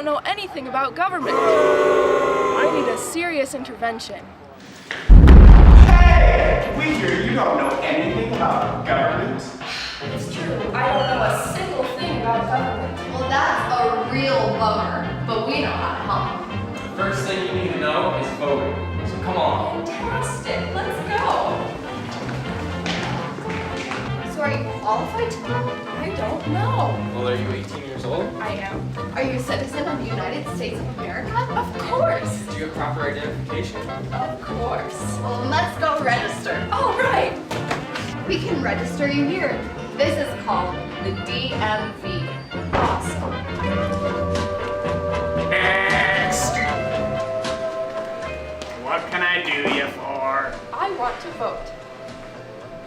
don't know anything about government. I need a serious intervention. Hey! We hear you don't know anything about government. It's true. I don't know a single thing about government. Well, that's a real bummer, but we know how to help. The first thing you need to know is voting. So come on. Fantastic. Let's go. So are you qualified to vote? I don't know. Well, are you 18 years old? I am. Are you a citizen of the United States of America? Of course. Do you have proper identification? Of course. Well, let's go register. All right. We can register you here. This is called the DMV. Awesome. Next! What can I do you for? I want to vote.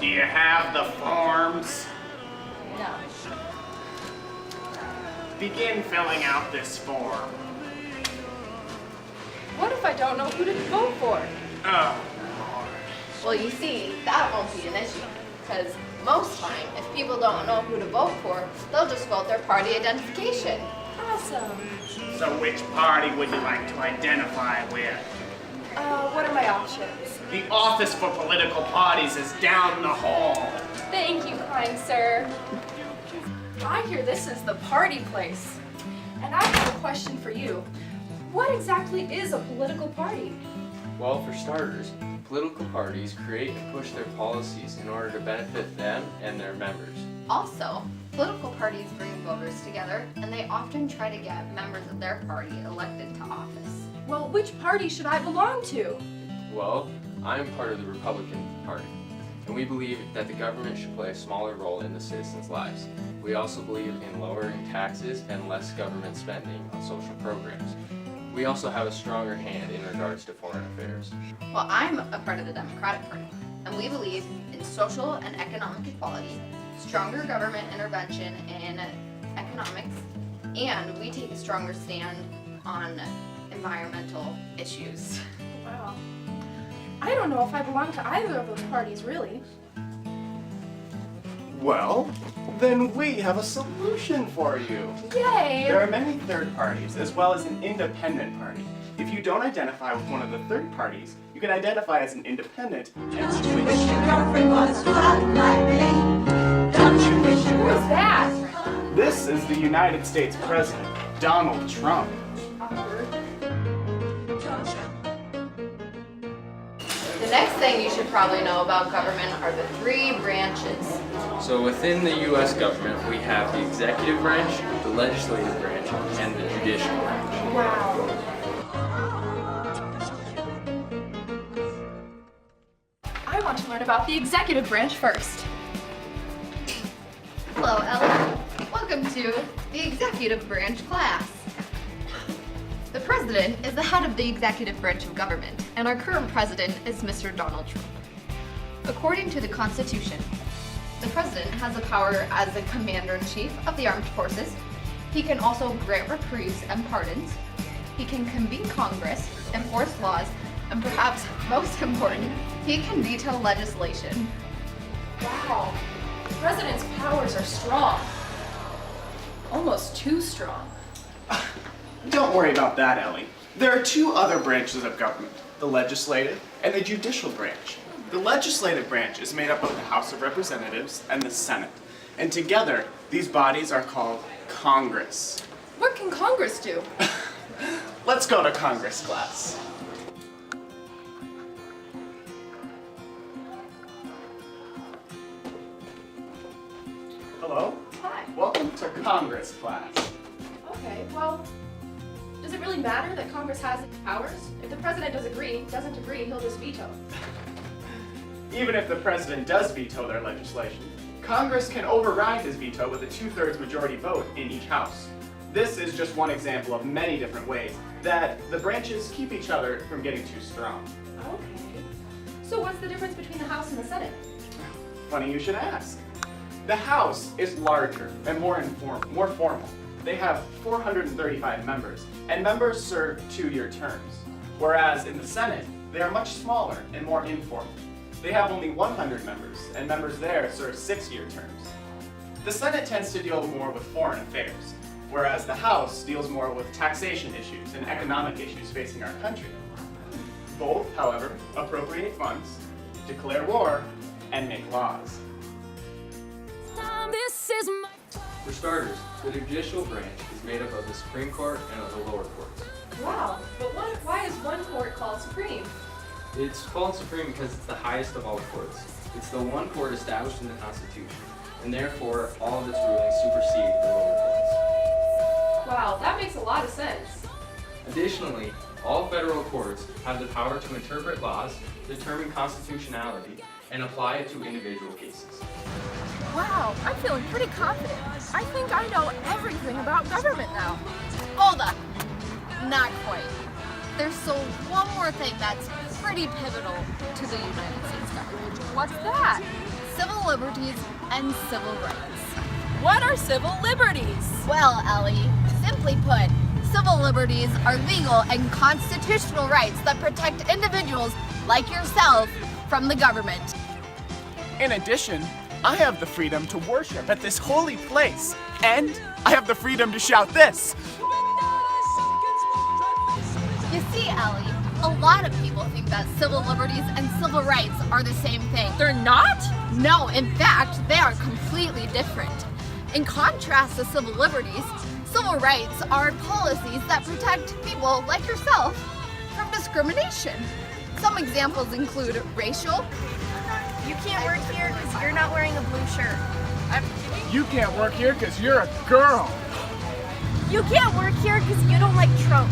Do you have the forms? No. Begin filling out this form. What if I don't know who to vote for? Oh, Lord. Well, you see, that won't be an issue. Because most time, if people don't know who to vote for, they'll just vote their party identification. Awesome. So which party would you like to identify with? What are my options? The office for political parties is down the hall. Thank you, kind sir. I hear this is the party place. And I have a question for you. What exactly is a political party? Well, for starters, political parties create and push their policies in order to benefit them and their members. Also, political parties bring voters together, and they often try to get members of their party elected to office. Well, which party should I belong to? Well, I'm part of the Republican Party, and we believe that the government should play a smaller role in the citizens' lives. We also believe in lowering taxes and less government spending on social programs. We also have a stronger hand in regards to foreign affairs. Well, I'm a part of the Democratic Party, and we believe in social and economic equality, stronger government intervention in economics, and we take a stronger stand on environmental issues. Wow. I don't know if I belong to either of those parties, really. Well, then we have a solution for you. Yay! There are many third parties, as well as an independent party. If you don't identify with one of the third parties, you can identify as an independent and Don't you wish your girlfriend was hot like me? Don't you wish your Who is girlfriend that? This is the United States President, Donald Trump. Awkward. The next thing you should probably know about government are the three branches. So within the U.S. government, we have the executive branch, the legislative branch, and the judicial branch. Wow. I want to learn about the executive branch first. Hello, Ellen. Welcome to the executive branch class. The president is the head of the executive branch of government, and our current president is Mr. Donald Trump. According to the Constitution, the president has the power as the commander-in-chief of the armed forces. He can also grant reprieves and pardons. He can convene Congress, enforce laws, and perhaps most important, he can veto legislation. Wow. The president's powers are strong. Almost too strong. Don't worry about that, Ellie. There are two other branches of government, the legislative and the judicial branch. The legislative branch is made up of the House of Representatives and the Senate. And together, these bodies are called Congress. What can Congress do? Let's go to Congress class. Hello? Hi. Welcome to Congress class. Okay, well, does it really matter that Congress has its powers? If the president doesn't agree, he'll just veto. Even if the president does veto their legislation, Congress can override his veto with a 2/3 majority vote in each house. This is just one example of many different ways that the branches keep each other from getting too strong. Okay. So what's the difference between the House and the Senate? Funny you should ask. The House is larger and more formal. They have 435 members, and members serve 2-year terms. Whereas in the Senate, they are much smaller and more informal. They have only 100 members, and members there serve 6-year terms. The Senate tends to deal more with foreign affairs, whereas the House deals more with taxation issues and economic issues facing our country. Both, however, appropriate funds, declare war, and make laws. For starters, the judicial branch is made up of the Supreme Court and of the lower courts. Wow, but why is one court called supreme? It's called supreme because it's the highest of all the courts. It's the one court established in the Constitution, and therefore all of its rulings supersede the lower courts. Wow, that makes a lot of sense. Additionally, all federal courts have the power to interpret laws, determine constitutionality, and apply it to individual cases. Wow, I'm feeling pretty confident. I think I know everything about government now. Hold up. Not quite. There's so one more thing that's pretty pivotal to the United States government. What's that? Civil liberties and civil rights. What are civil liberties? Well, Ellie, simply put, civil liberties are legal and constitutional rights that protect individuals like yourself from the government. In addition, I have the freedom to worship at this holy place, and I have the freedom to shout this. You see, Ellie, a lot of people think that civil liberties and civil rights are the same thing. They're not? No, in fact, they are completely different. In contrast to civil liberties, civil rights are policies that protect people like yourself from discrimination. Some examples include racial. You can't work here because you're not wearing a blue shirt. You can't work here because you're a girl. You can't work here because you don't like Trump.